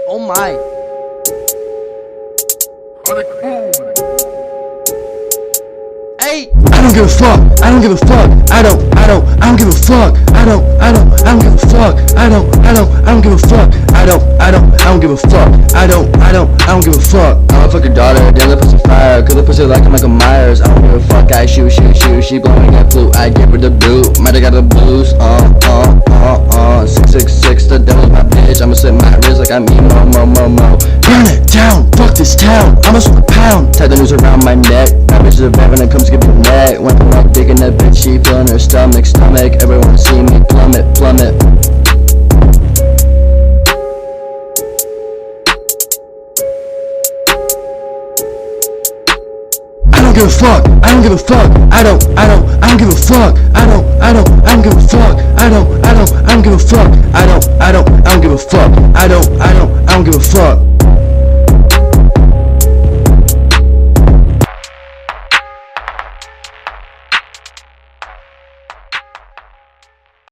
Oh my. Hey! I don't give a fuck. I don't give a fuck. I don't give a fuck. I don't give a fuck. I don't give a fuck. I don't give a fuck. I don't give a fuck. I'ma fuck your daughter, damn that pussy fire. Cause the pussy like I'm Michael Myers. I don't give a fuck. I shoot. She blowing that flute. I give her the boot. Might have got the blues. 666, the devil's my bitch. I'ma slit my wrist like I'm emo. Burn it down. Fuck this town. I'ma smoke a pound. Tie the noose around my neck. My bitch is a vet when it comes to giving neck. Went from like digging that bitch, she feeling her stomach. Everyone see me plummet. I don't give a fuck. I don't give a fuck. I don't give a fuck. I don't give a fuck. I don't give a fuck. I don't give a fuck. I don't give a fuck.